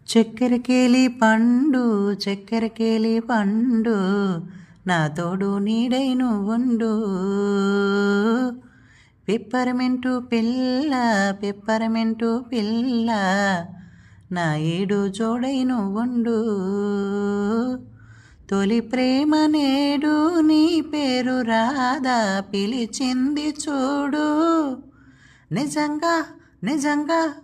చక్కెరకేళి పండు చక్కెరకేళి పండు నా తోడు నీడై నువ్వుండు. పిప్పరమెంటు పిల్ల పిప్పరమెంటు పిల్ల నా ఏడు జోడై నువ్వుండు. తొలి ప్రేమ నేడు నీ పేరు రాధా పిలిచింది చూడు. నిజంగా నిజంగా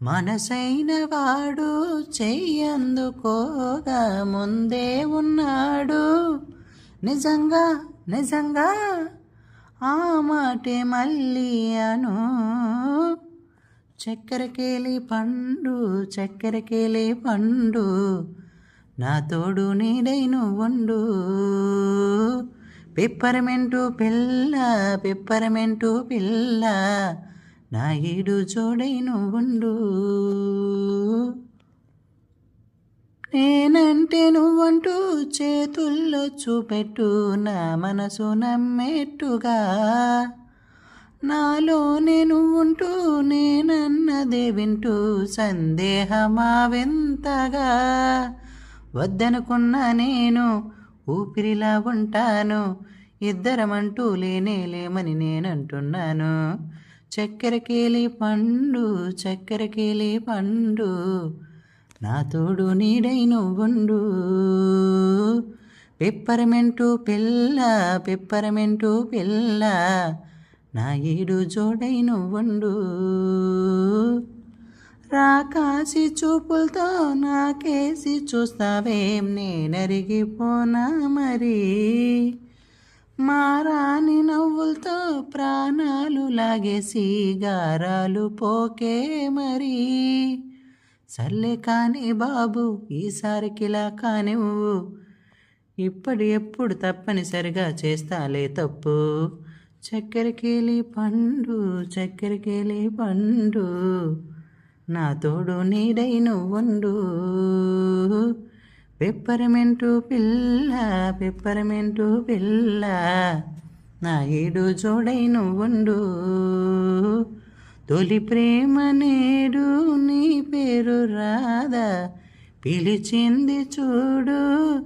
మనసైన వాడు చెయ్యందుకోగా ముందే ఉన్నాడు. నిజంగా నిజంగా ఆ మాటే మళ్ళీ అను. చక్కెరకేళి పండు చక్కెరకేళి పండు నా తోడు నీడై నువ్వుండు. పిప్పరమెంటు పిల్ల పిప్పరమెంటు పిల్ల నా ఈడు జోడై నువ్వుండు. నేనంటే నువ్వంటూ చేతుల్లో చూపెట్టు నా మనసు నమ్మేట్టుగా. నాలోనే నువ్వుంటూ నేనన్నదే వింటూ సందేహమా వింతగా. వద్దనుకున్నా నేను ఊపిరిలా ఉంటాను. ఇద్దరమంటూ లేమని నేనంటున్నాను. చక్కెరకేళి పండు చక్కెరకేళి పండు నా తోడు నీడై నువ్వుండు. పిప్పరమెంటు పిల్ల పిప్పరమెంటు పిల్ల నా ఈడు జోడై నువ్వుండు. రాకాసి చూపులతో నాకేసి చూస్తావేం నేనరిగిపోనా మరి. మారాని నవ్వులతో ప్రాణాలు లాగేసి గారాలు పోకే మరి. సర్లే కాని బాబు ఈసారికిలా కానివ్వు. ఎప్పుడు తప్పనిసరిగా చేస్తాలే తప్పు. చక్కెరకేళి పండు చక్కెరకేళి పండు నా తోడు నీడై నువ్వుండు. పిప్పరమెంటు పిల్ల పిప్పరమెంటు పిల్ల నా ఏడు జోడై నువ్వుండు. తొలి ప్రేమ నేడు నీ పేరు రాధా పిలిచింది చూడు.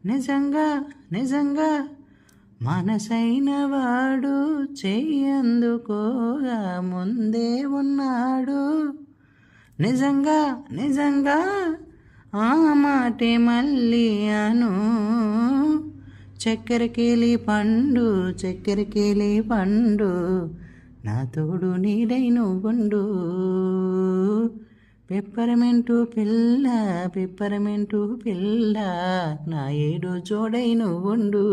నిజంగా నిజంగా మనసైన వాడు చెయ్యందుకోగా ముందే ఉన్నాడు. నిజంగా నిజంగా ఆ మాటే మళ్ళీ అను. చక్కెరకేళి పండు చక్కెరకేళి పండు నా తోడు నీడై నువ్వుండు. పిప్పరమెంటు పిల్ల పిప్పరమెంటు పిల్ల నా ఏడు జోడై నువ్వుండు.